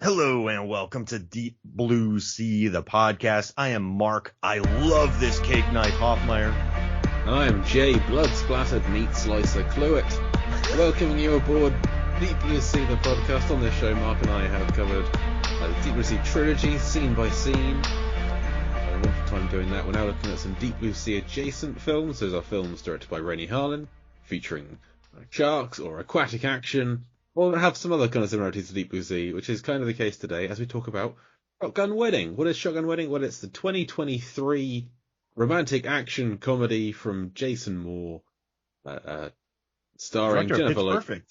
Hello and welcome to Deep Blue Sea, the podcast. I am Mark. I love this cake knife, Hoffmeyer. And I am Jay, blood-splattered meat slicer Cluett, welcoming you aboard Deep Blue Sea, the podcast. On this show, Mark and I have covered the Deep Blue Sea trilogy, scene by scene. A wonderful time doing that. We're now looking at some Deep Blue Sea adjacent films. Those are films directed by Rennie Harlin, featuring sharks or aquatic action, or have some other kind of similarities to Deep Blue Sea, which is kind of the case today as we talk about Shotgun Wedding. What is Shotgun Wedding? Well, it's the 2023 romantic action comedy from Jason Moore, starring Jennifer Coolidge,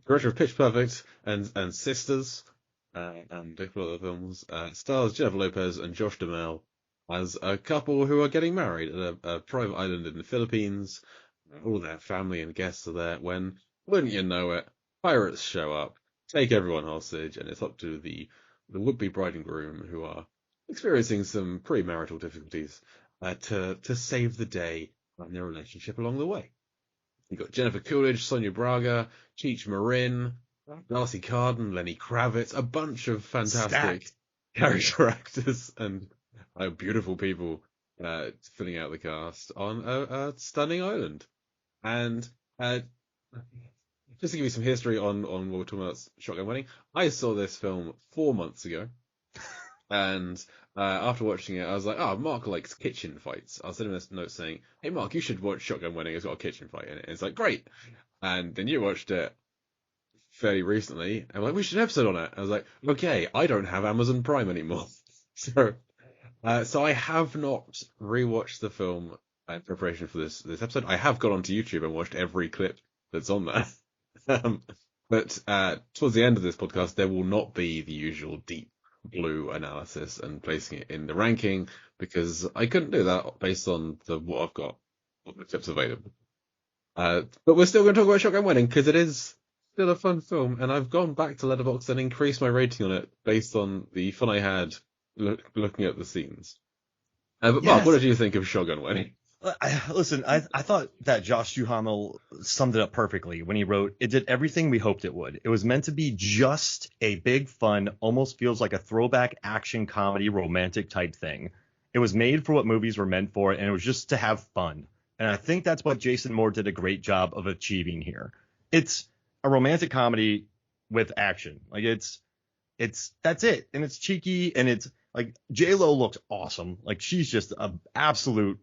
director of Pitch Perfect and Sisters, and a couple other films. Stars Jennifer Lopez and Josh Duhamel as a couple who are getting married at a private island in the Philippines. All their family and guests are there when, wouldn't you know it, pirates show up, take everyone hostage, and it's up to the would-be bride and groom, who are experiencing some premarital difficulties, to save the day and their relationship along the way. You've got Jennifer Coolidge, Sonia Braga, Cheech Marin, Darcy Carden, Lenny Kravitz, a bunch of fantastic character actors and beautiful people filling out the cast on a stunning island. And just to give you some history on what we're talking about, Shotgun Wedding, I saw this film 4 months ago, and after watching it, I was like, oh, Mark likes kitchen fights. I was sending him a note saying, hey, Mark, you should watch Shotgun Wedding. It's got a kitchen fight in it. And it's like, great. And then you watched it fairly recently, and I'm like, we should do an episode on it. I was like, okay, I don't have Amazon Prime anymore. So I have not rewatched the film in preparation for this episode. I have gone onto YouTube and watched every clip that's on there. But towards the end of this podcast, there will not be the usual deep blue analysis and placing it in the ranking, because I couldn't do that based on what I've got, what the clips available. But we're still going to talk about Shotgun Wedding, because it is still a fun film, and I've gone back to Letterboxd and increased my rating on it based on the fun I had looking at the scenes. But Mark, what did you think of Shotgun Wedding? Listen, I thought that Josh Duhamel summed it up perfectly when he wrote, it did everything we hoped it would. It was meant to be just a big fun, almost feels like a throwback action comedy romantic type thing. It was made for what movies were meant for, and it was just to have fun. And I think that's what Jason Moore did a great job of achieving here. It's a romantic comedy with action. Like that's it. And it's cheeky, and it's like J-Lo looks awesome. Like she's just an absolute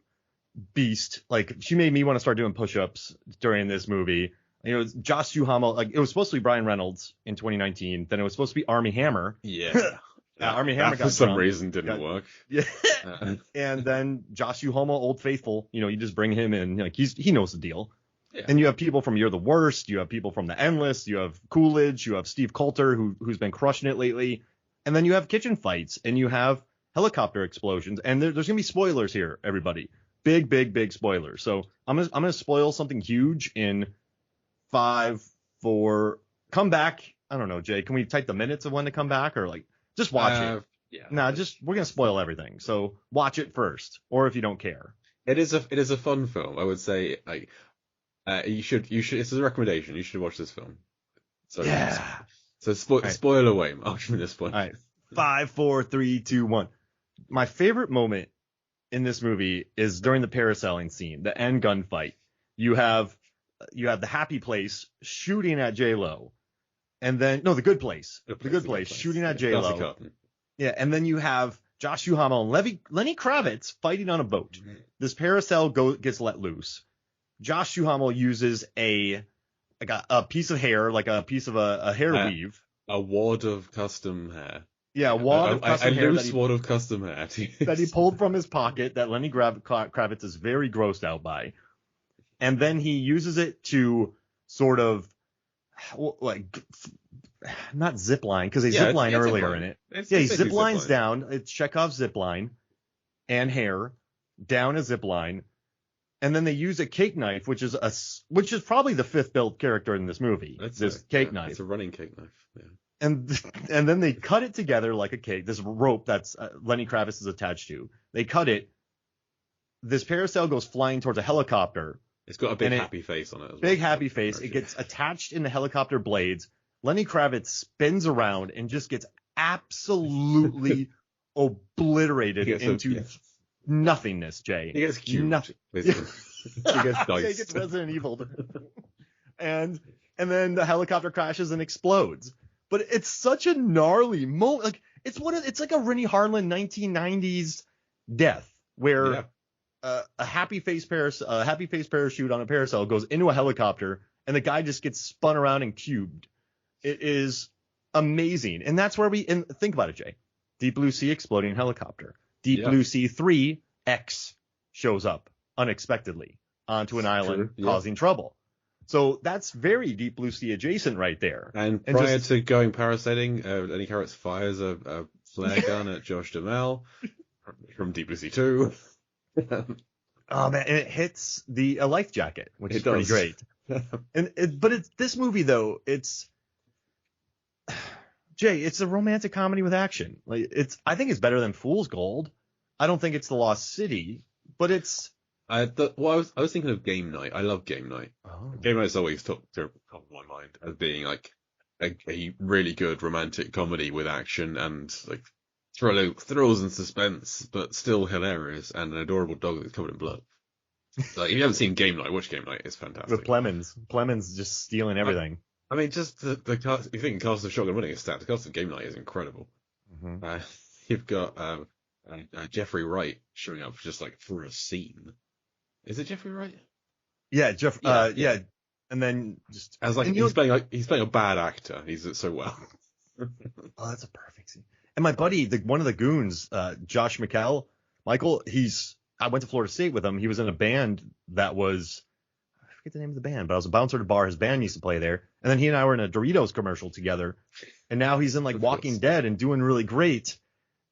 beast. Like she made me want to start doing push-ups during this movie. You know, Josh Duhamel, like it was supposed to be Brian Reynolds in 2019, then it was supposed to be Armie Hammer. Yeah. Armie Hammer for some reason didn't work. Yeah. And then Josh Duhamel, Old Faithful, you know, you just bring him in, like he knows the deal. Yeah. And you have people from You're the Worst, you have people from The Endless, you have Coolidge, you have Steve Coulter who's been crushing it lately, and then you have kitchen fights, and you have helicopter explosions, and there's gonna be spoilers here, everybody. Big spoilers. So I'm gonna spoil something huge in 5, 4. Come back. I don't know, Jay. Can we type the minutes of when to come back, or like just watch it? Yeah. Nah, we're gonna spoil everything. So watch it first, or if you don't care. It is a fun film. I would say like you should. It's a recommendation. You should watch this film. So yeah. So spoil away. I'll give you this one. All right. 5, 4, 3, 2, 1. My favorite moment in this movie is during the parasailing scene, the end gunfight. You have the happy place shooting at J-Lo, and then the good place, the good place shooting at J-Lo. Yeah, and then you have Josh Duhamel and Lenny Kravitz fighting on a boat. Mm-hmm. This parasail gets let loose. Josh Duhamel uses a piece of hair, like a piece of a hair weave, a wad of custom hair. Yeah, a wad of custom hair. A loose wad of custom hair. That he pulled from his pocket that Lenny Kravitz is very grossed out by. And then he uses it to sort of, like, not zipline, because they zipline earlier in it. He ziplines down. It's Chekhov's zipline and hair down a zipline. And then they use a cake knife, which is probably the fifth built character in this movie. Cake knife. It's a running cake knife. Yeah. And then they cut it together like a cake. This rope that's Lenny Kravitz is attached to. They cut it. This parasail goes flying towards a helicopter. It's got a big happy face on it as well. Big happy face. It gets attached in the helicopter blades. Lenny Kravitz spins around and just gets absolutely obliterated into nothingness, Jay. He gets cubed. Nothing. Basically. He gets diced. Jay gets Resident Evil. and then the helicopter crashes and explodes. But it's such a gnarly moment. Like it's like a Rennie Harlan 1990s death where a happy face parachute on a parasail goes into a helicopter and the guy just gets spun around and cubed. It is amazing. And that's where and think about it, Jay. Deep Blue Sea exploding helicopter. Deep Blue Sea 3 X shows up unexpectedly onto an island causing trouble. So that's very Deep Blue Sea adjacent right there. And prior to going parasailing, Lenny Kravitz fires a flare gun at Josh Duhamel from Deep Blue Sea 2. Oh man, and it hits a life jacket, which is pretty great. But it's this movie though. It's Jay. It's a romantic comedy with action. Like I think it's better than Fool's Gold. I don't think it's The Lost City, but it's. I was thinking of Game Night. I love Game Night. Oh. Game Night's always top of my mind as being like a really good romantic comedy with action and like thrills and suspense, but still hilarious, and an adorable dog that's covered in blood. Like, if you haven't seen Game Night, watch Game Night. It's fantastic. With Plemons just stealing everything. I mean, just the cast. You think cast of Shotgun Wedding is stacked. The cast of Game Night is incredible. Mm-hmm. You've got Jeffrey Wright showing up just like for a scene. Is it Jeffrey Wright? Yeah, Jeff. Yeah. And then just as like he's playing a bad actor. He's it so well. Oh, that's a perfect scene. And my buddy, one of the goons, Josh Michael, I went to Florida State with him. He was in a band that was, I forget the name of the band, but I was a bouncer at a bar. His band used to play there. And then he and I were in a Doritos commercial together. And now he's in like Walking Dead and doing really great.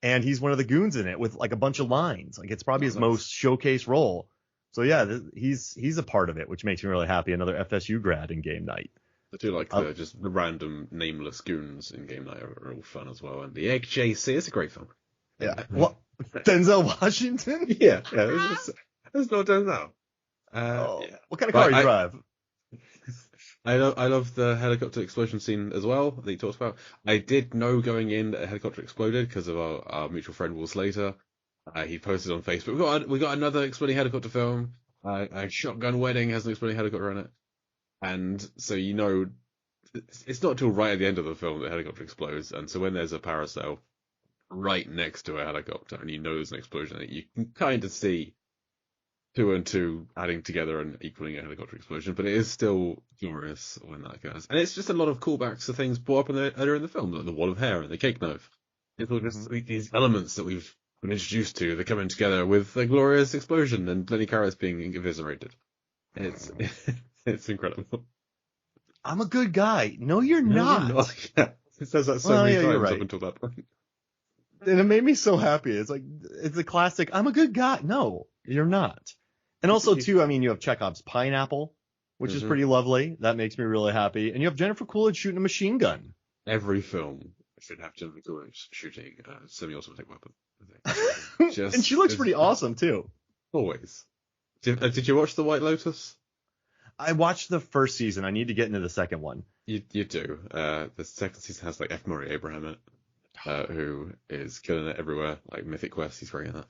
And he's one of the goons in it with like a bunch of lines. Like it's probably his most showcase role. So yeah, he's a part of it, which makes me really happy. Another FSU grad in Game Night. I do like just the random nameless goons in Game Night are all fun as well. And the Egg JC, it's a great film. Yeah. What? Denzel Washington? Yeah. There's no Denzel. What kind of car you drive? I love the helicopter explosion scene as well that you talked about. I did know going in that a helicopter exploded because of our mutual friend Will Slater. He posted on Facebook, we got another exploding helicopter film. Shotgun Wedding has an exploding helicopter in it. And so it's not till right at the end of the film that the helicopter explodes. And so when there's a parasail right next to a helicopter and there's an explosion in it, you can kind of see 2 and 2 adding together and equaling a helicopter explosion. But it is still glorious when that goes. And it's just a lot of callbacks to things brought up earlier in the film, like the wall of hair and the cake knife. It's all just these elements that we've been introduced to. They're coming together with a glorious explosion and Lenny Kravitz being eviscerated. It's incredible. I'm a good guy. No, you're not. You're not. Yeah. It says that so many times up until that point. And it made me so happy. It's like, it's a classic, I'm a good guy. No, you're not. And also, too, I mean, you have Chekhov's Pineapple, which is pretty lovely. That makes me really happy. And you have Jennifer Coolidge shooting a machine gun. Every film should have Jennifer Coolidge shooting a semi-automatic weapon. And she looks pretty awesome, too. Always. Did you watch The White Lotus? I watched the first season. I need to get into the second one. You do. The second season has like F. Murray Abraham in it, who is killing it everywhere. Like Mythic Quest, he's great in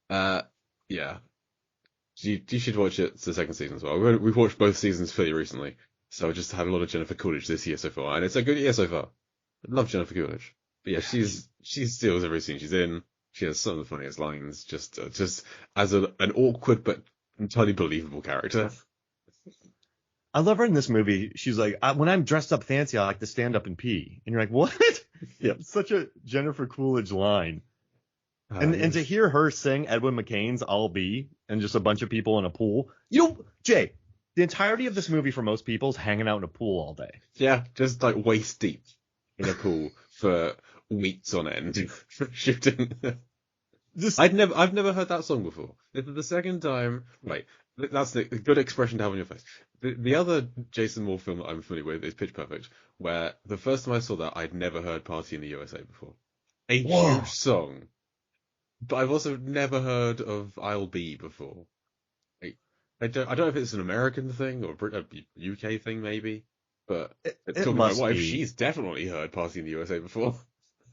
that. Yeah. You should watch it. It's the second season as well. We've watched both seasons fairly recently, so I just had a lot of Jennifer Coolidge this year so far, and it's a good year so far. I love Jennifer Coolidge. But yeah, she steals every scene she's in. She has some of the funniest lines, just as an awkward but entirely believable character. I love her in this movie. She's like, when I'm dressed up fancy, I like to stand up and pee. And you're like, what? Yeah, such a Jennifer Coolidge line. And to hear her sing Edwin McCain's I'll Be and just a bunch of people in a pool. Jay, the entirety of this movie for most people is hanging out in a pool all day. Yeah, just like waist deep in a pool for weeks on end shooting. I've never heard that song before. This is the second time. Right, that's the good expression to have on your face. The other Jason Moore film that I'm familiar with is Pitch Perfect, where the first time I saw that, I'd never heard Party in the USA before. A huge song. But I've also never heard of I'll Be before. I don't know if it's an American thing or a UK thing maying, but talking to my wife, she's definitely heard Party in the USA before.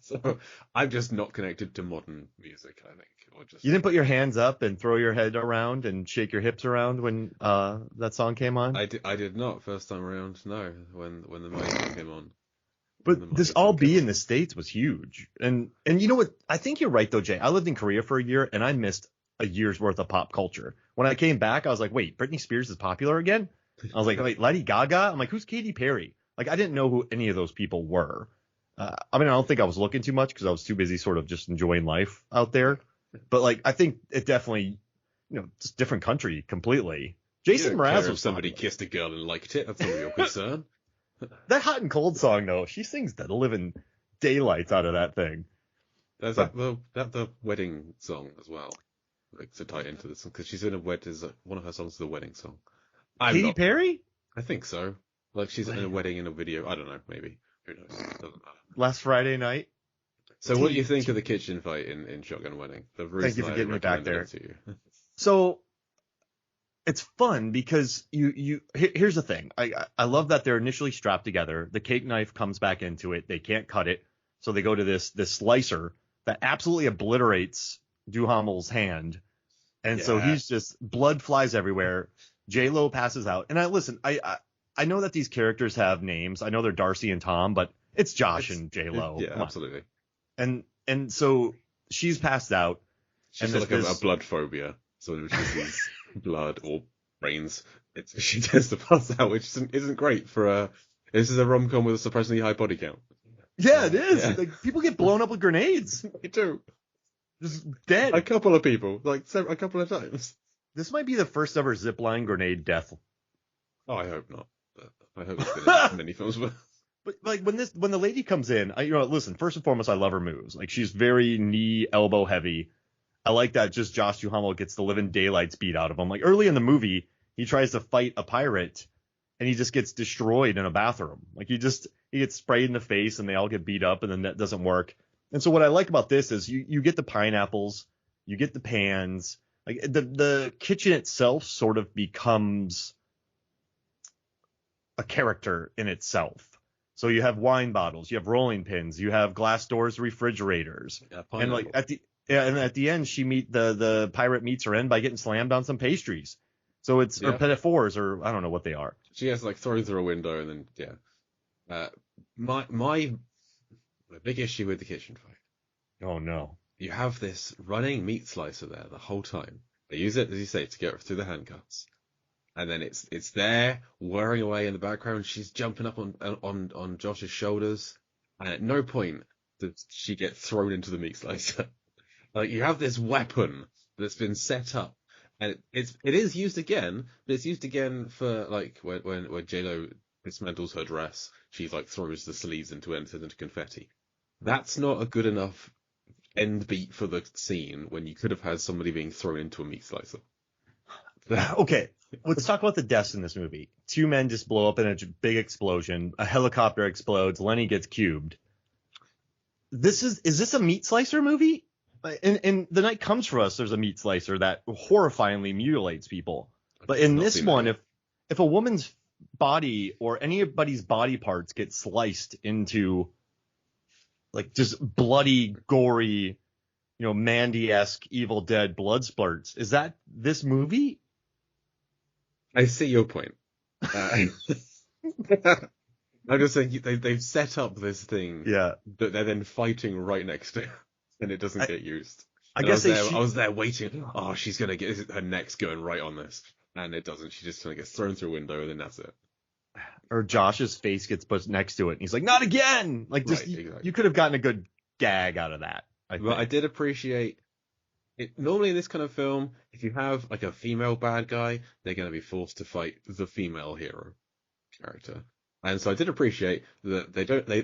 So I'm just not connected to modern music, I think. Or just You didn't put your hands up and throw your head around and shake your hips around when that song came on? I did not first time around, no, when the mic song came on. When the But this mic All song came Be in on. the States was huge. And you know what? I think you're right though, Jay. I lived in Korea for a year and I missed a year's worth of pop culture. When I came back, I was like, wait, Britney Spears is popular again? I was like, wait, Lady Gaga? I'm like, who's Katy Perry? Like, I didn't know who any of those people were. I mean, I don't think I was looking too much because I was too busy sort of just enjoying life out there. But like, I think it definitely, just different country completely. You Jason don't care Mraz if was somebody popular. kissed a girl and liked it. That's none of your concern. That Hot and Cold song though, she sings the living daylights out of that thing. There's But the wedding song as well, like to tie into this because she's in a wedding. One of her songs is the wedding song. I'm Katy not. Perry? I think so. Like she's in a wedding in a video. I don't know. Maybe. Who knows? Doesn't matter. Last Friday night. So what do you think of the kitchen fight in Shotgun Wedding? The Thank reason you for I getting me back recommended there. it to you. So it's fun because here's the thing. I love that they're initially strapped together. The cake knife comes back into it. They can't cut it, so they go to this slicer that absolutely obliterates Duhamel's hand, and so Yeah. he's just blood flies everywhere. J Lo passes out, and I know that these characters have names. I know they're Darcy and Tom, but it's Josh and J Lo. Yeah, Come on. absolutely. And so she's passed out. She's And got like a blood phobia. So when she sees blood or brains, she tends to pass out, which isn't great for a. This is a rom-com with a surprisingly high body count. Yeah, it is. Yeah. Like people get blown up with grenades. They do. Just dead. A couple of people, like a couple of times. This might be the first ever zipline grenade death. Oh, I hope not. But I hope it's been in many films. But like when the lady comes in, listen, first and foremost, I love her moves. Like she's very knee, elbow heavy. I like that just Josh Duhamel gets the living daylights beat out of him. Like early in the movie, he tries to fight a pirate and he just gets destroyed in a bathroom. Like he gets sprayed in the face and they all get beat up and then that doesn't work. And so what I like about this is you get the pineapples, you get the pans, like the kitchen itself sort of becomes a character in itself. So you have wine bottles, you have rolling pins, you have glass doors, refrigerators, Yeah, and like at the end the pirate meets her end by getting slammed on some pastries. So it's or petit fours or I don't know what they are. She has like thrown through a window and then my big issue with the kitchen fight. Oh no. You have this running meat slicer there the whole time. They use it, as you say, to get through the handcuffs. And then it's there, whirring away in the background. She's jumping up on Josh's shoulders. And at no point does she get thrown into the meat slicer. Like, you have this weapon that's been set up. And it is used again, but it's used again for, like, when J-Lo dismantles her dress, she, like, throws the sleeves into confetti. That's not a good enough end beat for the scene when you could have had somebody being thrown into a meat slicer. Okay, let's talk about the deaths in this movie. Two men just blow up in a big explosion. A helicopter explodes. Lenny gets cubed. Is this a meat slicer movie? In The Night Comes for Us, there's a meat slicer that horrifyingly mutilates people. But in this one, if a woman's body or anybody's body parts get sliced into like just bloody, gory, Mandy-esque Evil Dead blood splurts, is that this movie? I see your point. I'm just saying they've set up this thing that they're then fighting right next to, and it doesn't get used. I was there waiting. Oh, she's gonna get her neck's going right on this, and it doesn't. She just kind of gets thrown through a window, and then that's it. Or Josh's face gets put next to it, and he's like, "Not again!" Like, just exactly. You could have gotten a good gag out of that. But I did appreciate it. Normally in this kind of film, if you have like a female bad guy, they're going to be forced to fight the female hero character. And so I did appreciate that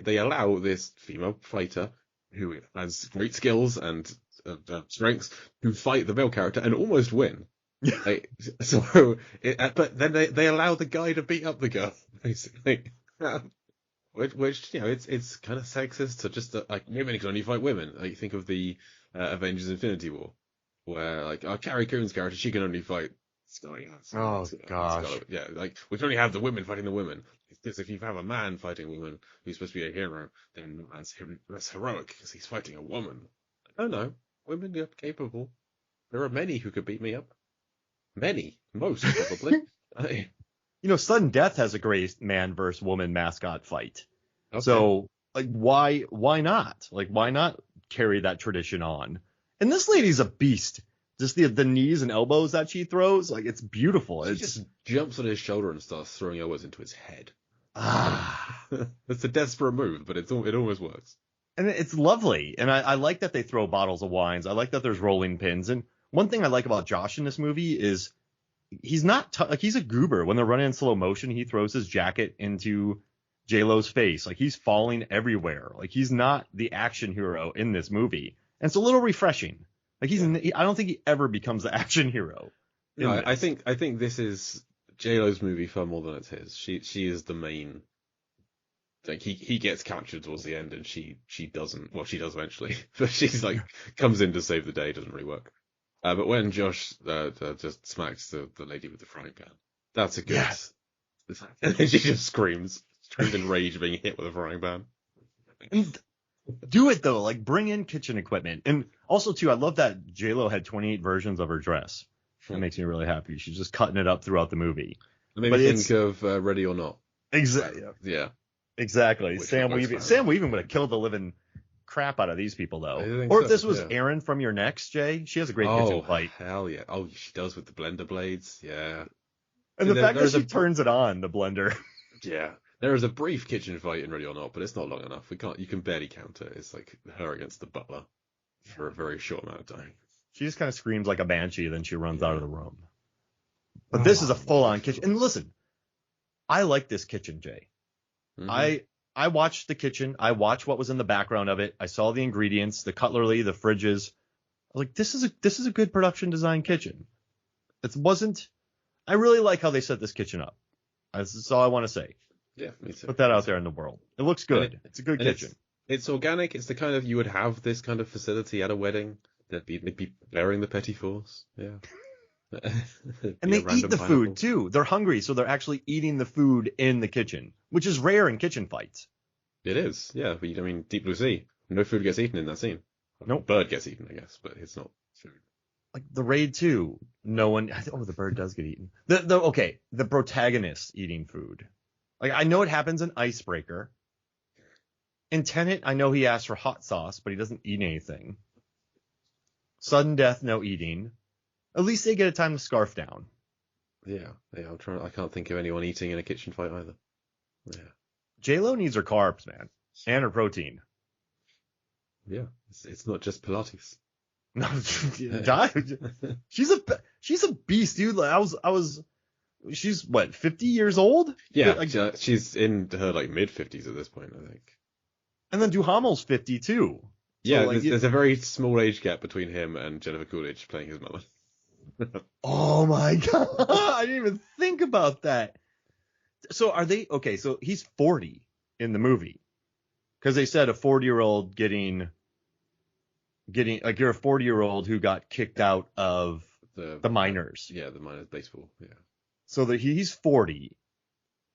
they allow this female fighter who has great skills and strengths to fight the male character and almost win. But then they allow the guy to beat up the girl, basically. Which it's kind of sexist to just like women can only fight women. Like you think of the Avengers Infinity War, where like Carrie Coon's character, she can only fight Oh gosh. Yeah, like we can only have the women fighting the women. Because if you have a man fighting a woman who's supposed to be a hero, then that's heroic because he's fighting a woman. Oh no, women are capable. There are many who could beat me up. Many, most probably. Sudden Death has a great man versus woman mascot fight. Okay. So, like, why not? Like, why not carry that tradition on? And this lady's a beast. Just the knees and elbows that she throws, like, it's beautiful. She just jumps on his shoulder and starts throwing elbows into his head. Ah. It's a desperate move, but it almost works. And it's lovely. And I like that they throw bottles of wines. I like that there's rolling pins. And one thing I like about Josh in this movie is he's not like he's a goober. When they're running in slow motion, he throws his jacket into J-Lo's face. Like, he's falling everywhere. Like, he's not the action hero in this movie. And it's a little refreshing. Like, I don't think he ever becomes the action hero. No, I think this is J-Lo's movie far more than it's his. She is the main. Like, he gets captured towards the end, and she doesn't. Well, she does eventually, but she's like comes in to save the day. Doesn't really work. But when Josh just smacks the lady with the frying pan, that's a good. Yes. And then she just screams in rage, being hit with a frying pan. And do it though, like, bring in kitchen equipment. And also too, I love that J-Lo had 28 versions of her dress. That makes me really happy. She's just cutting it up throughout the movie. It made me think of Ready or Not. Exactly. Yeah. Exactly. Sam Weaving would have killed the living crap out of these people though. Or if this was Aaron from Your Next, Jay, she has a great kitchen fight. Hell yeah. Oh, she does with the blender blades. Yeah. And the fact that she turns it on, the blender. Yeah. There is a brief kitchen fight in Ready or Not, but it's not long enough. You can barely count it. It's like her against the butler for a very short amount of time. She just kind of screams like a banshee, then she runs out of the room. But this is a full-on kitchen. And listen, I like this kitchen, Jay. Mm-hmm. I watched the kitchen. I watched what was in the background of it. I saw the ingredients, the cutlery, the fridges. I was like, this is a good production design kitchen. I really like how they set this kitchen up. That's all I want to say. Yeah, me too. Put that out there in the world. It looks good. It's a good kitchen. It's organic. It's the kind of, you would have this kind of facility at a wedding. They'd be bearing the petit fours. Yeah. And they eat the food too. They're hungry, so they're actually eating the food in the kitchen, which is rare in kitchen fights. It is, yeah. But, I mean, Deep Blue Sea, no food gets eaten in that scene. No bird gets eaten, I guess, but it's not food. Like the Raid 2, no one. Oh, the bird does get eaten. The protagonist eating food. Like, I know it happens in Icebreaker. In Tenet, I know he asks for hot sauce, but he doesn't eat anything. Sudden Death, no eating. At least they get a time to scarf down. Yeah. I can't think of anyone eating in a kitchen fight either. Yeah. J-Lo needs her carbs, man, and her protein. Yeah, it's not just Pilates. No, she's a beast, dude. She's what, 50 years old? Yeah, she's in her like mid-50s at this point, I think. And then Duhamel's 50 too. Yeah, so, there's a very small age gap between him and Jennifer Coolidge playing his mother. Oh my god, I didn't even think about that. So are they okay? So he's 40 in the movie, because they said a 40-year-old getting like, you're a 40-year-old who got kicked out of the minors. Yeah, the minors baseball. Yeah. So that he's 40,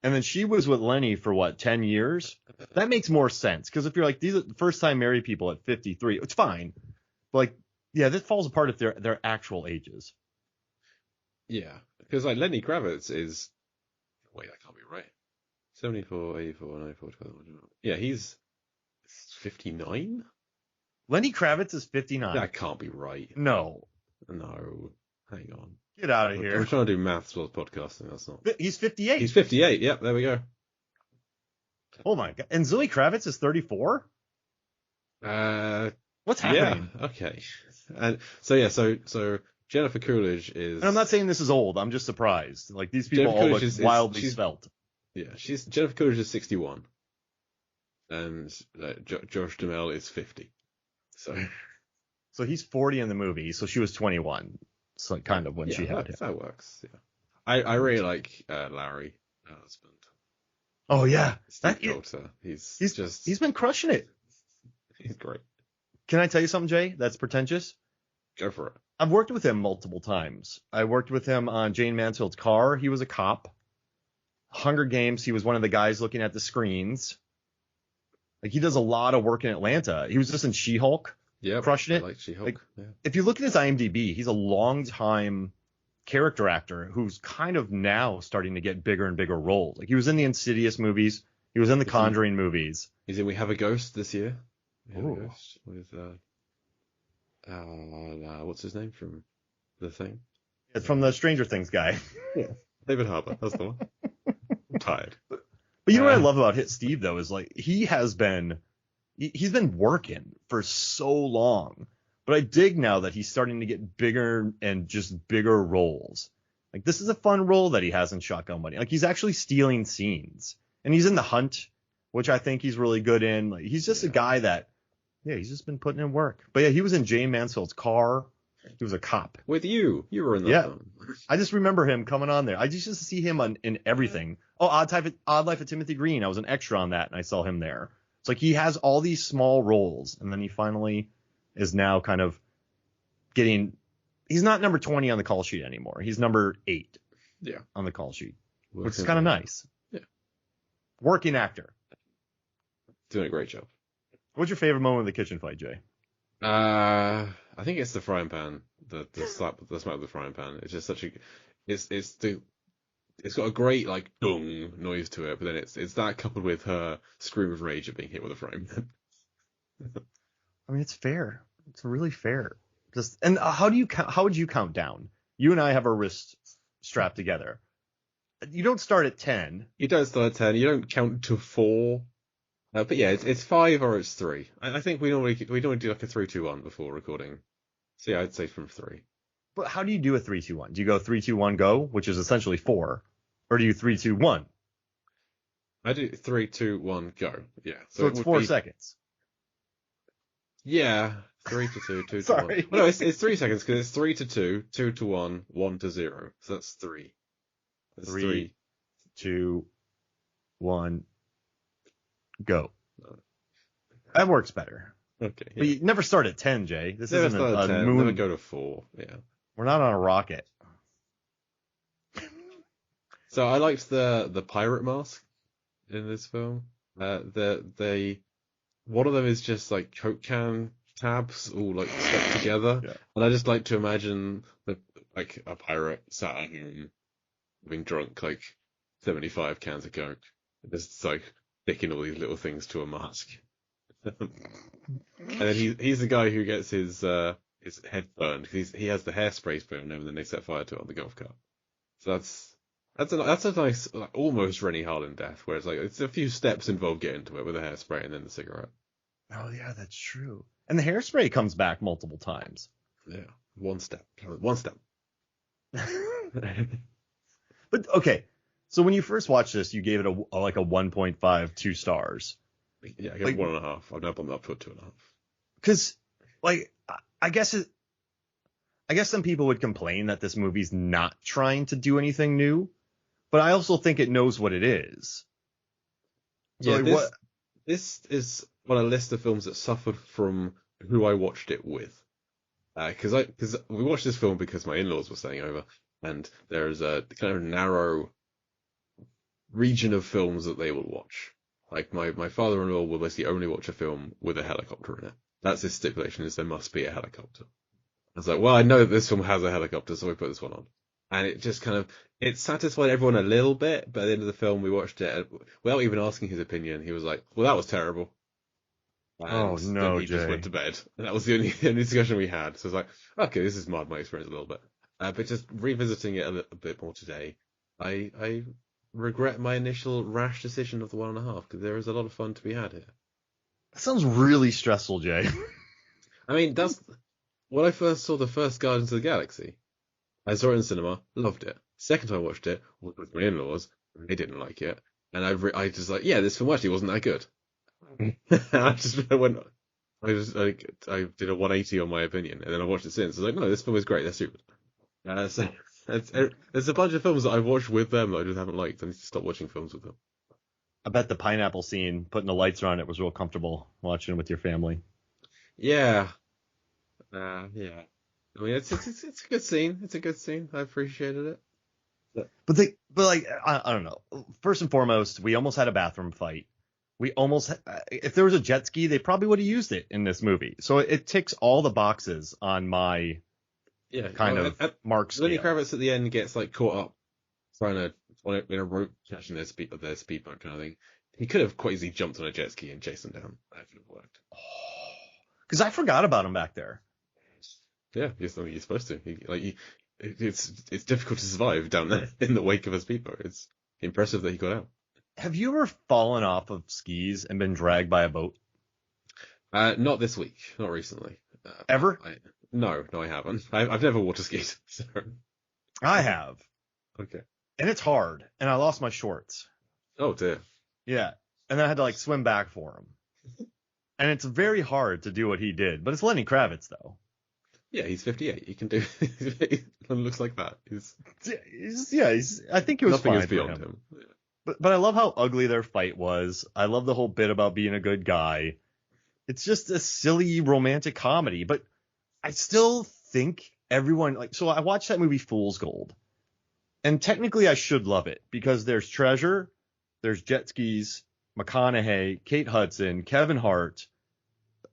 and then she was with Lenny for what, 10 years? That makes more sense, because if you're like, these are first-time married people at 53, it's fine. But like, yeah, this falls apart if their actual ages. Yeah, because like Lenny Kravitz is, wait, that can't be right. 74, 84, 94, 12. Yeah, he's 59? Lenny Kravitz is 59. That can't be right. No. Hang on. Get out of here. I'm trying to do maths while podcasting. That's not. He's 58. He's 58. Yep, there we go. Oh my god. And Zoe Kravitz is 34? What's happening? Yeah, okay. And so Jennifer Coolidge is. And I'm not saying this is old. I'm just surprised. Like, these people all look wildly svelte. Yeah, Jennifer Coolidge is 61, and Josh Duhamel is 50. So he's 40 in the movie. So she was 21. So kind of when she had him. That works. Yeah. I really like Larry, her husband. Oh yeah, He's been crushing it. He's great. Can I tell you something, Jay? That's pretentious. Go for it. I've worked with him multiple times. I worked with him on Jane Mansfield's Car. He was a cop. Hunger Games, he was one of the guys looking at the screens. Like, he does a lot of work in Atlanta. He was just in She-Hulk, crushing it. I like She-Hulk. Like, yeah. if you look at his IMDb, he's a long-time character actor who's kind of now starting to get bigger and bigger roles. Like, he was in the Insidious movies. He was in the Conjuring movies. He's in We Have a Ghost this year. We Have a Ooh. Ghost with what's his name from The Thing? It's from the Stranger Things guy. Yeah, David Harbour. That's the one. I'm tired. But you know what I love about Hit Steve, though, is like he's been working for so long. But I dig now that he's starting to get bigger and just bigger roles. Like, this is a fun role that he has in Shotgun Wedding. Like, he's actually stealing scenes. And he's in The Hunt, which I think he's really good in. Like, he's just a guy that, he's just been putting in work. But yeah, he was in Jane Mansfield's Car. He was a cop. With you. You were in that film. I just remember him coming on there. I just used to see him in everything. Oh, Odd Life of Timothy Green. I was an extra on that, and I saw him there. It's like he has all these small roles, and then he finally is now kind of getting. He's not number 20 on the call sheet anymore. He's number 8. Yeah. On the call sheet, Working which is kind of nice. Yeah. Working actor. Doing a great job. What's your favorite moment of the kitchen fight, Jay? I think it's the frying pan, the smack of the frying pan. It's just such a, it's got a great like dung noise to it, but then it's that coupled with her scream of rage at being hit with a frying pan. I mean, it's fair. It's really fair. And how would you count down? You and I have our wrists strapped together. You don't start at 10. You don't start at 10. You don't count to 4. But yeah, it's 5 or it's 3. I think we normally do like a 3-2-1 before recording. So yeah, I'd say from 3. But how do you do a 3-2-1? Do you go 3-2-1 go, which is essentially 4, or do you 3-2-1? I do 3-2-1 go. Yeah. So it's 4 seconds. Yeah, 3 to 2, 2 to Sorry. 1. Well, no, it's 3 seconds because it's 3 to 2, 2 to 1, 1 to 0. So that's 3. That's 3, 2, 1, go. That works better. Okay. Yeah. But you never start at 10, Jay. This Never isn't start at a 10, moon. never go to 4. Yeah. We're not on a rocket. So I liked the pirate mask in this film. One of them is just like Coke can tabs all like stuck together, and I just like to imagine like a pirate sat at home being drunk like 75 cans of Coke, just like sticking all these little things to a mask. And then he's the guy who gets his head burned because he has the hairspray burn and then they set fire to it on the golf cart. So that's a nice like, almost Rennie Harlin death, where it's like it's a few steps involved getting to it with the hairspray and then the cigarette. Oh yeah, that's true. And the hairspray comes back multiple times. Yeah, one step. But okay, so when you first watched this, you gave it a 1.5, 2 stars. Yeah, I gave it 1.5. I've now bumped up to 2.5. Because, like, I guess some people would complain that this movie's not trying to do anything new, but I also think it knows what it is. So yeah, this is on a list of films that suffered from who I watched it with. Because we watched this film because my in-laws were staying over, and there's a kind of narrow region of films that they will watch. Like my father-in-law will basically only watch a film with a helicopter in it. That's his stipulation, is there must be a helicopter. I was like, well, I know that this film has a helicopter, so we put this one on. And it just kind of, it satisfied everyone a little bit, but at the end of the film, we watched it, and without even asking his opinion, he was like, well, that was terrible. And then he just went to bed. And that was the only discussion we had. So I was like, okay, this has marred my experience a little bit. But just revisiting it a little bit more today, I regret my initial rash decision of the 1.5, because there is a lot of fun to be had here. That sounds really stressful, Jay. I mean, that's when I first saw the first Guardians of the Galaxy. I saw it in cinema, loved it. Second time I watched it with my in-laws, they didn't like it, and I just like, yeah, this film actually wasn't that good. I did a 180 on my opinion, and then I watched it since. I was like, no, this film is great. That's stupid. So there's a bunch of films that I've watched with them that I just haven't liked. I need to stop watching films with them. I bet the pineapple scene, putting the lights around it, was real comfortable watching with your family. Yeah. Yeah. I mean, it's a good scene. It's a good scene. I appreciated it. But like, I don't know. First and foremost, we almost had a bathroom fight. We almost, if there was a jet ski, they probably would have used it in this movie. So it ticks all the boxes on my Yeah, kind well, of mark Lenny scale. Kravitz at the end gets like caught up trying to in a rope catching their speedboat kind of thing. He could have quite easily jumped on a jet ski and chased them down. That could have worked. Because I forgot about him back there. Yeah, yes, I mean, you're supposed to. It's difficult to survive down there in the wake of a speedboat. It's impressive that he got out. Have you ever fallen off of skis and been dragged by a boat? Not this week, not recently. Ever? No, I haven't. I've never water skied. So. I have. Okay. And it's hard. And I lost my shorts. Oh dear. Yeah. And then I had to like swim back for him. And it's very hard to do what he did. But it's Lenny Kravitz, though. Yeah, he's 58. He can do. It looks like that. I think it was Nothing fine is beyond for him. him. But I love how ugly their fight was. I love the whole bit about being a good guy. It's just a silly romantic comedy. But I still think everyone so I watched that movie Fool's Gold. And technically I should love it because there's treasure, there's jet skis, McConaughey, Kate Hudson, Kevin Hart,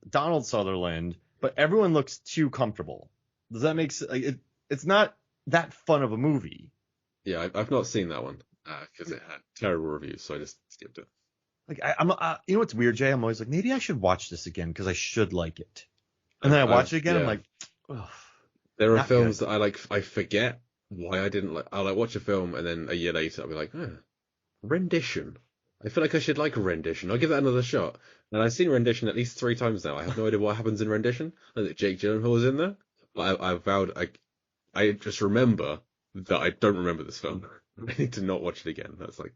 Donald Sutherland, but everyone looks too comfortable. Does that make sense? It's not that fun of a movie. Yeah, I've not seen that one because it had terrible reviews, so I just skipped it. Like I'm, you know what's weird, Jay? I'm always like, maybe I should watch this again because I should like it. And then I watch it again, I'm like, ugh, there are not films good. that I forget why I didn't like. I'll like watch a film and then a year later I'll be like, Rendition. I feel like I should like Rendition. I'll give that another shot. And I've seen Rendition at least 3 times now. I have no idea what happens in Rendition. I think Jake Gyllenhaal is in there. I vowed I just remember that I don't remember this film. I need to not watch it again. That's like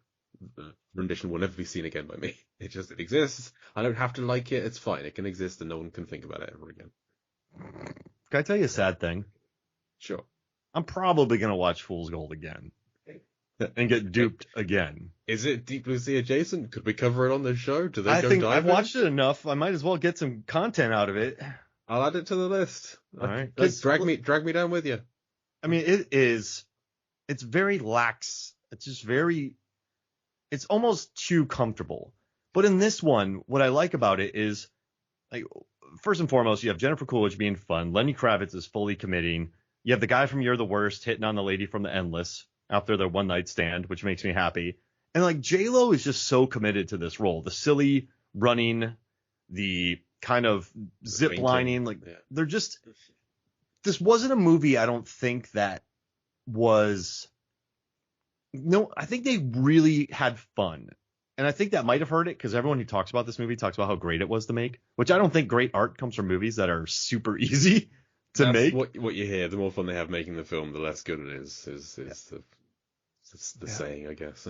Rendition will never be seen again by me. It exists. I don't have to like it. It's fine. It can exist and no one can think about it ever again. Can I tell you a sad thing? Sure. I'm probably gonna watch Fool's Gold again and get duped again. Is it Deep Blue Sea adjacent? Could we cover it on the show? Do they I go think diving? I've watched it enough. I might as well get some content out of it. I'll add it to the list. All right. Drag me down with you. I mean, it's very lax. It's almost too comfortable. But in this one, what I like about it is, like, first and foremost, you have Jennifer Coolidge being fun. Lenny Kravitz is fully committing. You have the guy from You're the Worst hitting on the lady from The Endless after their one night stand, which makes me happy. And like J-Lo is just so committed to this role. The silly running, the kind of zip lining, like they're just. This wasn't a movie, I don't think, that was. No, I think they really had fun. And I think that might have hurt it because everyone who talks about this movie talks about how great it was to make, which I don't think great art comes from movies that are super easy to make. What you hear, the more fun they have making the film, the less good it is the saying, I guess.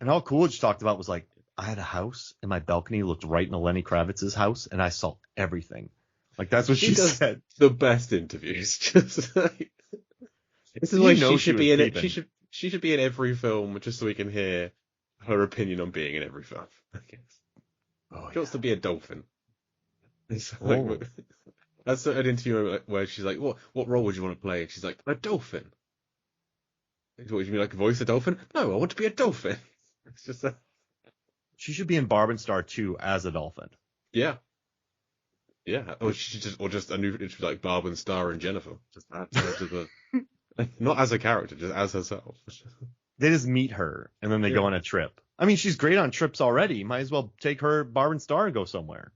And all Coolidge talked about was like, I had a house and my balcony looked right into Lenny Kravitz's house and I saw everything. Like that's what she said. The best interviews. Just like, this is why she should be in it. She should be in every film just so we can hear her opinion on being in every film. I guess. She wants to be a dolphin. It's like, that's an interview where she's like, "What role would you want to play?" And she's like, "A dolphin." What would you mean, like voice a dolphin? No, I want to be a dolphin. It's just She should be in Barb and Star 2 as a dolphin. Yeah. Yeah. Or just a new, it's like Barb and Star and Jennifer. Just add her to the, not as a character, just as herself. They just meet her and then they go on a trip. I mean, she's great on trips already. Might as well take her Barb and Star and go somewhere.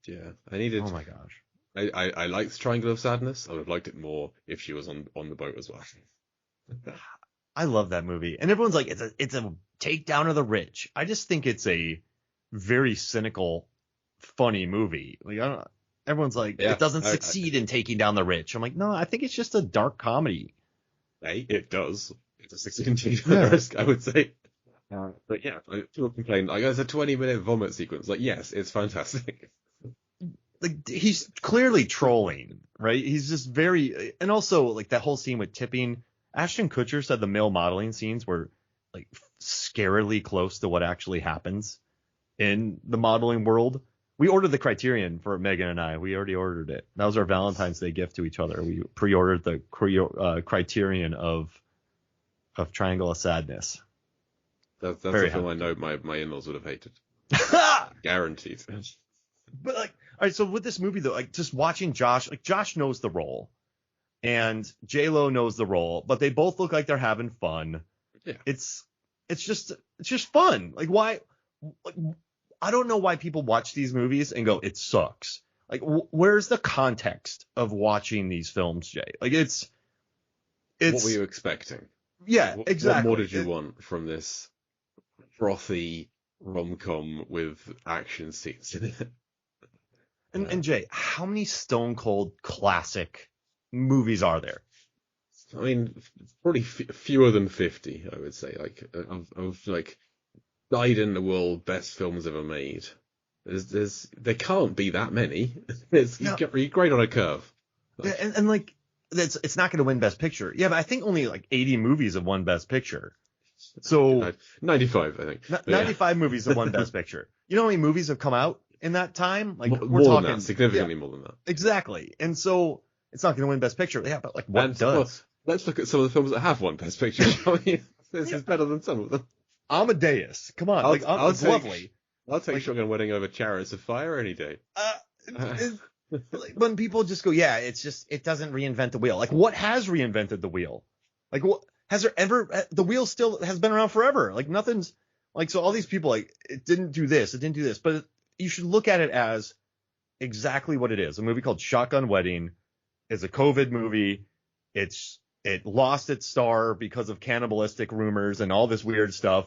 Yeah. I needed. Oh my gosh. I liked Triangle of Sadness. I would have liked it more if she was on the boat as well. I love that movie. And everyone's like, it's a takedown of the rich. I just think it's a very cynical, funny movie. Like everyone's like, it doesn't succeed in taking down the rich. I'm like, no, I think it's just a dark comedy. Hey, it does. It's a 16 risk, I would say. But yeah, people complain. Like, there's a 20-minute vomit sequence. Like, yes, it's fantastic. Like, he's clearly trolling, right? He's just very, and also like that whole scene with tipping. Ashton Kutcher said the male modeling scenes were like scarily close to what actually happens in the modeling world, We ordered the Criterion for Megan and I. We already ordered it. That was our Valentine's Day gift to each other. We pre-ordered the Criterion of Triangle of Sadness. That's Very a film I happy. know my in-laws would have hated. Guaranteed. But like, all right, so with this movie though, like just watching Josh, like Josh knows the role, and J-Lo knows the role, but they both look like they're having fun. Yeah. It's just fun. Like why? Like, I don't know why people watch these movies and go, it sucks. Like where's the context of watching these films, Jay? Like it's What were you expecting? Yeah, exactly. What more did you want from this frothy rom-com with action scenes in it? And Jay, how many Stone Cold classic movies are there? I mean, probably fewer than 50, I would say. Like of like died in the world best films ever made. There can't be that many. You're great on a curve. Like, and like it's not going to win Best Picture. Yeah, but I think only like 80 movies have won Best Picture. So 95, I think. 95 movies have won Best Picture. You know how many movies have come out in that time? Like we're talking than that, significantly more than that. Exactly. And so it's not going to win Best Picture. Yeah, but like what does? Well, let's look at some of the films that have won Best Picture. This is better than some of them. Amadeus. Come on. It's lovely. I'll take Shotgun Wedding over Chariots of Fire any day. When people just go, yeah, it doesn't reinvent the wheel. Like what has reinvented the wheel? Like what has there ever? The wheel still has been around forever. Like nothing's like, so all these people like, it didn't do this, but you should look at it as exactly what it is. A movie called Shotgun Wedding is a COVID movie. It lost its star because of cannibalistic rumors and all this weird stuff.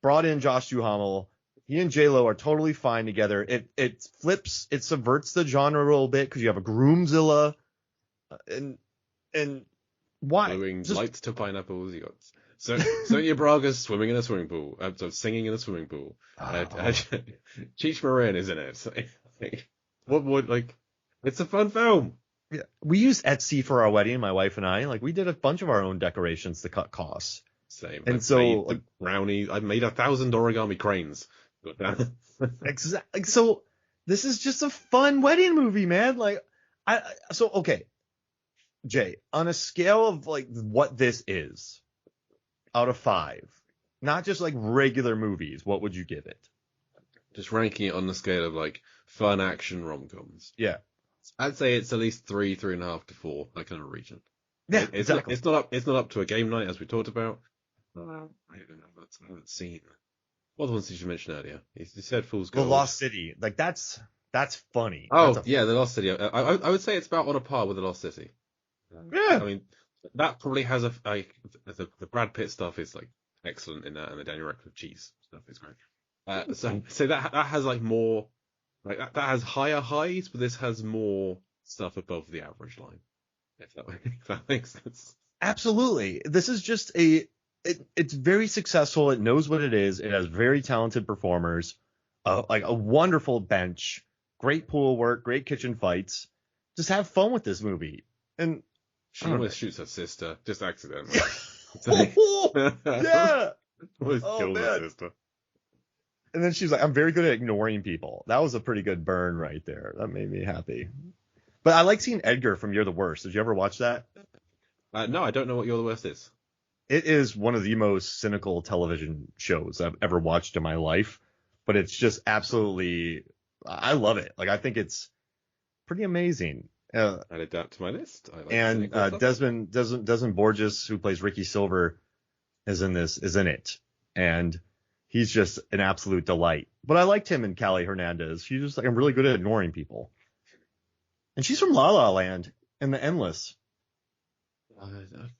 Brought in Josh Duhamel. He and J-Lo are totally fine together. It subverts the genre a little bit because you have a groomzilla, and why? Blowing lights to pineapples. You got Sonia Braga's swimming in a swimming pool. Singing in a swimming pool. Cheech Marin is in it. What would like? It's a fun film. Yeah, we used Etsy for our wedding, my wife and I. Like we did a bunch of our own decorations to cut costs. Same. And so brownie. I made 1,000 origami cranes. Exactly. So this is just a fun wedding movie, man. Like okay, Jay, on a scale of like what this is, out of 5, not just like regular movies, what would you give it? Just ranking it on the scale of like fun action rom-coms. Yeah. I'd say it's at least 3.5 to 4, that kind of region. Yeah, exactly. It's not up to a game night as we talked about. I haven't seen. What the ones did you mention earlier? You said Fool's Gold. The Lost City. Like that's funny. Oh, The Lost City. I would say it's about on a par with The Lost City. Yeah. I mean, that probably has the Brad Pitt stuff is like excellent in that, and the Daniel Radcliffe cheese stuff is great. So that has like more, like that has higher highs, but this has more stuff above the average line. If that makes sense. Absolutely. This is just it's very successful. It knows what it is. It has very talented performers, like a wonderful bench, great pool work, great kitchen fights. Just have fun with this movie. And she almost shoots her sister, just accidentally. Yeah. Almost killed her sister. And then she's like, I'm very good at ignoring people. That was a pretty good burn right there. That made me happy. But I like seeing Edgar from You're the Worst. Did you ever watch that? No, I don't know what You're the Worst is. It is one of the most cynical television shows I've ever watched in my life. But it's just absolutely, I love it. Like, I think it's pretty amazing. Added that to my list. And Desmond Borges, who plays Ricky Silver, is in it. And he's just an absolute delight. But I liked him and Callie Hernandez. She's just like, I'm really good at ignoring people. And she's from La La Land and The Endless.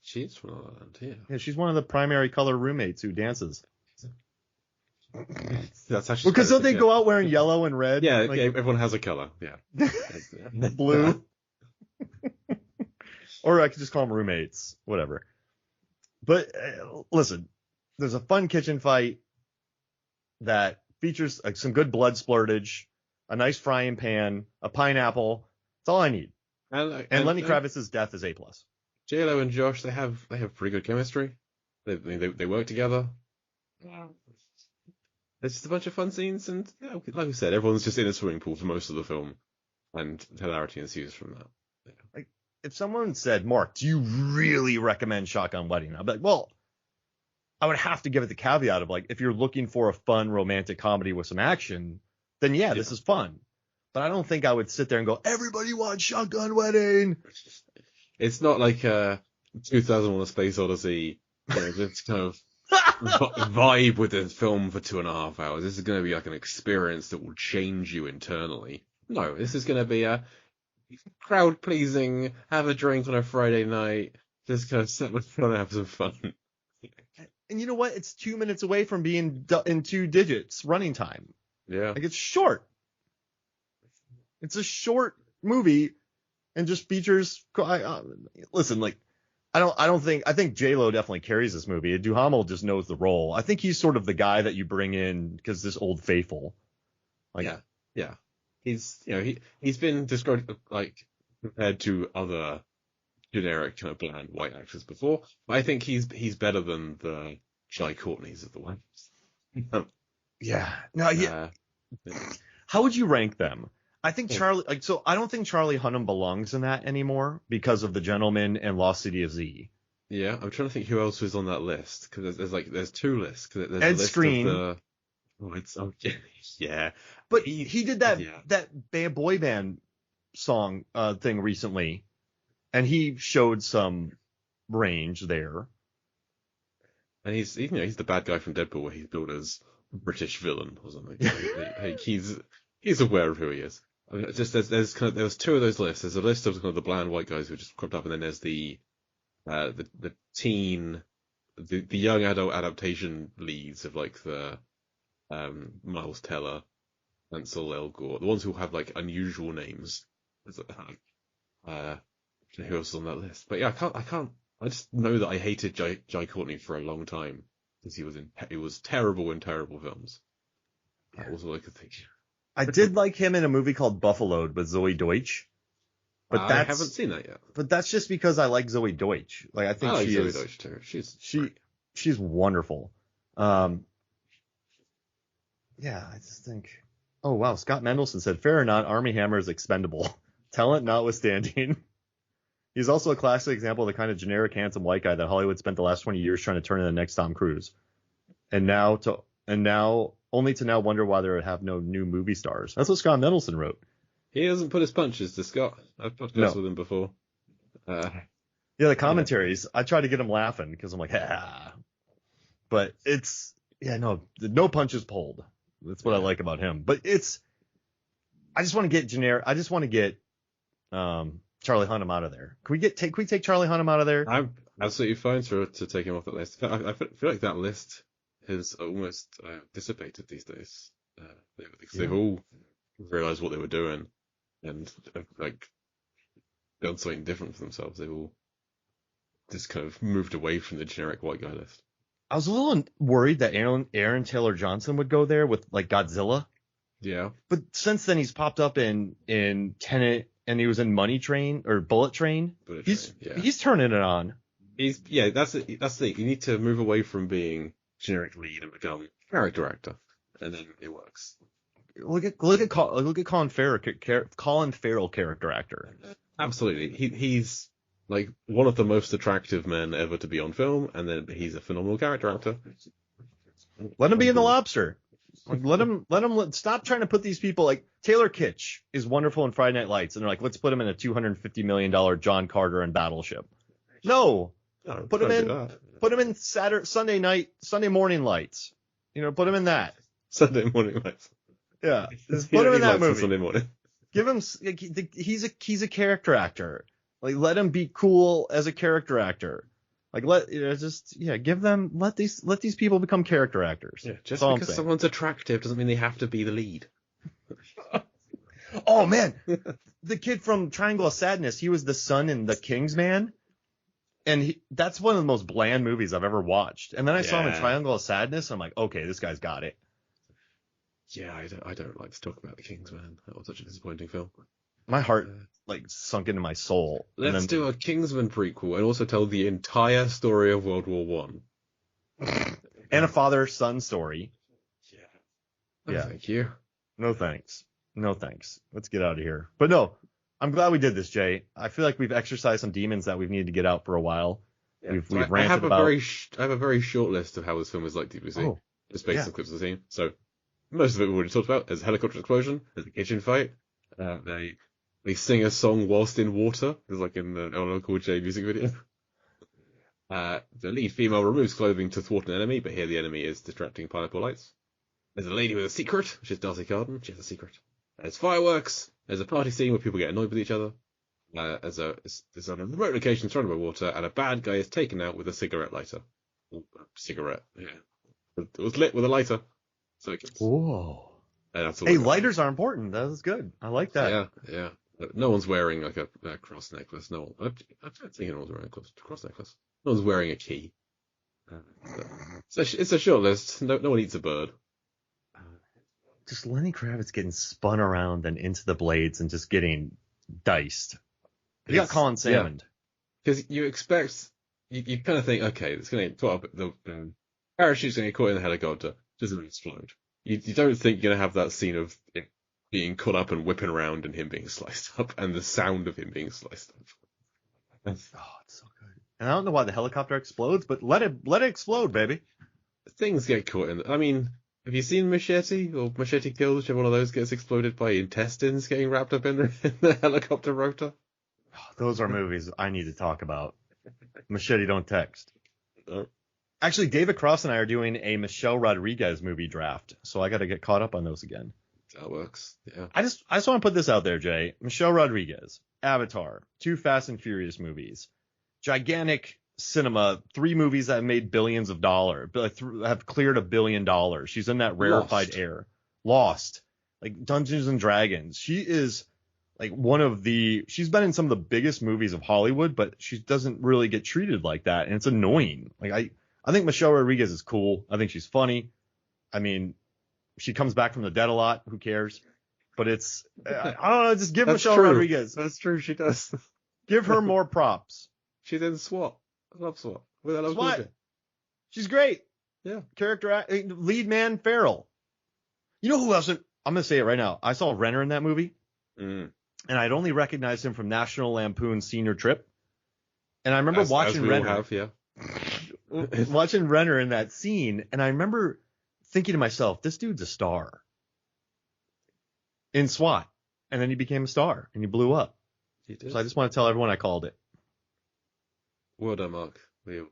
She's from La La Land, yeah. Yeah, she's one of the primary color roommates who dances. That's actually because don't they go out wearing yellow and red? Yeah, like, everyone has a color. Yeah. Blue. Or I could just call them roommates, whatever. But listen, there's a fun kitchen fight that features like some good blood splurtage, a nice frying pan, a pineapple. That's all I need. And Lenny Kravitz's death is A+. J-Lo and Josh, they have pretty good chemistry. They work together. Yeah. There's just a bunch of fun scenes, and yeah, like we said, everyone's just in a swimming pool for most of the film, and hilarity ensues from that. Yeah. Like, if someone said, Mark, do you really recommend Shotgun Wedding? I'd be like, well, I would have to give it the caveat of like, if you're looking for a fun romantic comedy with some action, then yeah, this is fun. But I don't think I would sit there and go, everybody watch Shotgun Wedding. It's not like 2001: A Space Odyssey, just kind of vibe with the film for 2.5 hours. This is going to be like an experience that will change you internally. No, this is going to be a crowd pleasing, have a drink on a Friday night, just kind of sit with fun and have some fun. And you know what? It's 2 minutes away from being in 2 digits running time. Yeah. Like, it's short. It's a short movie and just features. Listen, like, I think J-Lo definitely carries this movie. Duhamel just knows the role. I think he's sort of the guy that you bring in because this old faithful. Like, yeah. He's been described like compared to other generic kind of bland white actors before. But I think he's better than the Jai Courtneys of the West. Yeah. No. Yeah. How would you rank them? I think Charlie. I don't think Charlie Hunnam belongs in that anymore because of The Gentleman and Lost City of Z. Yeah, I'm trying to think who else was on that list because there's 2 lists. Cause there's Ed a list Skrein. Of yeah. But he did that boy band song thing recently, and he showed some range there. And he's the bad guy from Deadpool, where he's billed as British villain or something. He's aware of who he is. I mean, just there's 2 of those lists. There's a list of kind of the bland white guys who just cropped up, and then there's the teen, the young adult adaptation leads of like the Miles Teller, Ansel Elgort, the ones who have like unusual names. Who else is on that list? But yeah, I can't. I just know that I hated Jai Courtney for a long time because he was terrible in terrible films. That was all I could think. I did like him in a movie called Buffaloed with Zoe Deutsch. But I haven't seen that yet. But that's just because I like Zoe Deutsch. Like, I think she is. Zoe Deutsch too. She's wonderful. Yeah, I just think. Oh wow, Scott Mendelson said, "Fair or not, Armie Hammer is expendable, talent notwithstanding." He's also a classic example of the kind of generic handsome white guy that Hollywood spent the last 20 years trying to turn into the next Tom Cruise, and now only to wonder why there have no new movie stars. That's what Scott Mendelson wrote. He doesn't put his punches to Scott. I've podcasted with him before. Yeah, the commentaries. I try to get him laughing because I'm like, ha. But it's no punches pulled. That's what I like about him. But I just want to get generic. I just want to get Charlie Hunnam out of there. Can we take Charlie Hunnam out of there? I'm absolutely fine to take him off that list. I feel like that list has almost dissipated these days. They've all realized what they were doing and like done something different for themselves. They've all just kind of moved away from the generic white guy list. I was a little worried that Aaron Taylor Johnson would go there with like Godzilla. Yeah. But since then he's popped up in Tenet and he was in Bullet Train. He's turning it on. That's it. You need to move away from being generic lead and become character actor, and then it works. Look at Colin Farrell character actor. Absolutely. He's like one of the most attractive men ever to be on film, and then he's a phenomenal character actor. Let him be in The Lobster. Like, let him stop trying to put these people like Taylor Kitsch is wonderful in Friday Night Lights, and they're like, let's put him in a $250 million John Carter and Battleship. No, put him in Sunday morning lights. Put him in that. Sunday morning lights. Yeah, just put him in that movie. Sunday morning. Give him. He's a character actor. Like, let him be cool as a character actor. Like, let these people become character actors. Yeah, just because someone's attractive doesn't mean they have to be the lead. Oh man, the kid from Triangle of Sadness, he was the son in The Kingsman, and that's one of the most bland movies I've ever watched. And then I saw him in Triangle of Sadness, and I'm like, okay, this guy's got it. Yeah, I don't like to talk about The Kingsman. That was such a disappointing film. My heart sunk into my soul. Let's do a Kingsman prequel and also tell the entire story of World War One. And a father-son story. Yeah. Yeah. Thank you. No thanks. No thanks. Let's get out of here. But no, I'm glad we did this, Jay. I feel like we've exercised some demons that we've needed to get out for a while. Yeah. We've I ranted have about. I have a very short list of how this film is likely to be seen. Oh, Just based yeah. on clips of the scene. So most of it we've already talked about. There's a helicopter explosion. There's a kitchen fight. They sing a song whilst in water. There's like in the LL Cool J music video. The lead female removes clothing to thwart an enemy, but here the enemy is distracting pineapple lights. There's a lady with a secret, which is Darcy Carden. She has a secret. There's fireworks. There's a party scene where people get annoyed with each other. There's on a remote location surrounded by water, and a bad guy is taken out with a cigarette lighter. Cigarette, yeah. It was lit with a lighter. So it gets... Whoa. That's all Hey, lighters are important. That is good. I like that. Yeah. No one's wearing like a cross necklace. No one. I'm thinking no one's wearing a cross necklace. No one's wearing a key. It's a short list. No one eats a bird. Just Lenny Kravitz getting spun around and into the blades and just getting diced. You got Colin Salmond. Because you expect, you kind of think, okay, it's going to get caught up, the parachute's going to get caught in the helicopter, doesn't explode. You don't think you're going to have that scene of it being caught up and whipping around and him being sliced up and the sound of him being sliced up. Oh, it's so good. And I don't know why the helicopter explodes, but let it explode, baby. Things get caught in. I mean, have you seen Machete or Machete Kills? Which one of those gets exploded by intestines getting wrapped up in the helicopter rotor? Those are movies I need to talk about. Machete, don't text. No. Actually, David Cross and I are doing a Michelle Rodriguez movie draft, so I got to get caught up on those again. That works. Yeah. I just want to put this out there, Jay. Michelle Rodriguez, Avatar, 2 Fast and Furious movies, gigantic cinema, 3 movies that have made billions of dollars, have cleared $1 billion. She's in that rarefied air. Lost, like Dungeons and Dragons. She is like she's been in some of the biggest movies of Hollywood, but she doesn't really get treated like that, and it's annoying. Like I think Michelle Rodriguez is cool. I think she's funny. I mean, she comes back from the dead a lot. Who cares? But it's, I don't know, just give Michelle Rodriguez. That's true, she does. Give her more props. She's in SWAT. I love SWAT. With LL Cool J. She's great. Yeah. Lead man, Farrell. You know who else? I'm going to say it right now. I saw Renner in that movie. And I'd only recognized him from National Lampoon's Senior Trip. And I remember watching Renner. Watching Renner in that scene, and I remember thinking to myself, this dude's a star in SWAT, and then he became a star and he blew up. He did. So I just want to tell everyone I called it. Well done, Mark. Do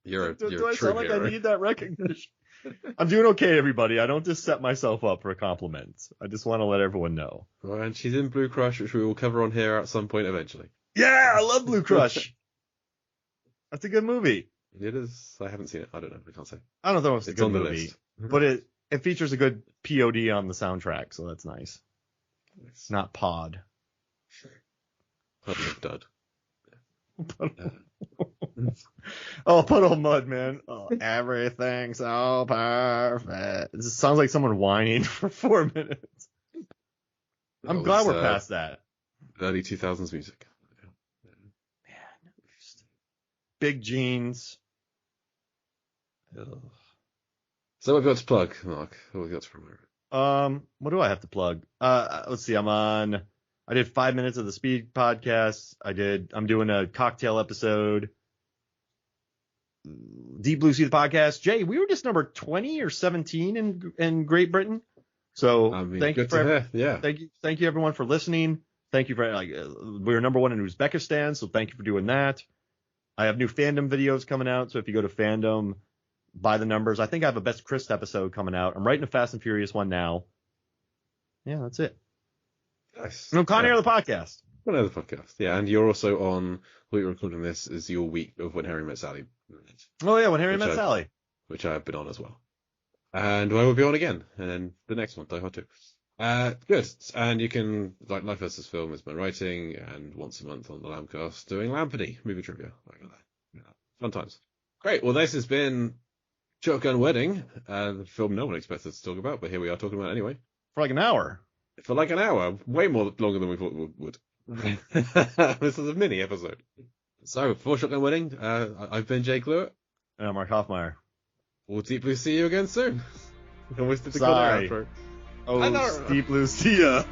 You're I a sound like I need that recognition? I'm doing okay, everybody. I don't just set myself up for a compliment. I just want to let everyone know. Well, and she's in Blue Crush, which we will cover on here at some point eventually. Yeah, I love Blue Crush. That's a good movie. It is. I haven't seen it. I don't know. I can't say. I don't know if it's a good on the movie, list. but it features a good POD on the soundtrack, so that's nice. It's not Pod. Puddle of Dud. Oh, Puddle of Mud, man. Oh, everything's so perfect. It just sounds like someone whining for 4 minutes. I'm glad we're past that. Early 2000s music. Man, big jeans. Ugh. So what have you got to plug, Mark? What have you got to promote? What do I have to plug? Let's see. I did 5 minutes of the Speed podcast. I'm doing a cocktail episode. Deep Blue Sea the podcast. Jay, we were just number 20 or 17 in Great Britain. So thank you everyone for listening. Thank you for we were number 1 in Uzbekistan, so thank you for doing that. I have new fandom videos coming out, so if you go to fandom, buy the numbers. I think I have a Best Chris episode coming out. I'm writing a Fast and Furious one now. Yeah, that's it. Nice. No, Con Air the podcast. Con Air the podcast. Yeah, and you're also on. What you're recording this is your week of When Harry Met Sally. Oh yeah, When Harry Met Sally, which I've been on as well, and I will be on again, and then the next one, Die Hard 2. Good. And you can like Life vs. Film is my writing, and once a month on the Lambcast doing Lampardy movie trivia. Like that. Yeah. Fun times. Great. Well, this has been Shotgun Wedding, the film no one expected us to talk about, but here we are talking about it anyway. For like an hour. Way more longer than we thought we would. This is a mini episode. So, for Shotgun Wedding, I've been Jake Lewitt. And I'm Mark Hoffmeyer. We'll deeply see you again soon. We almost did the Sigh. Con Air outro. Oh, I know. Steve Lucia.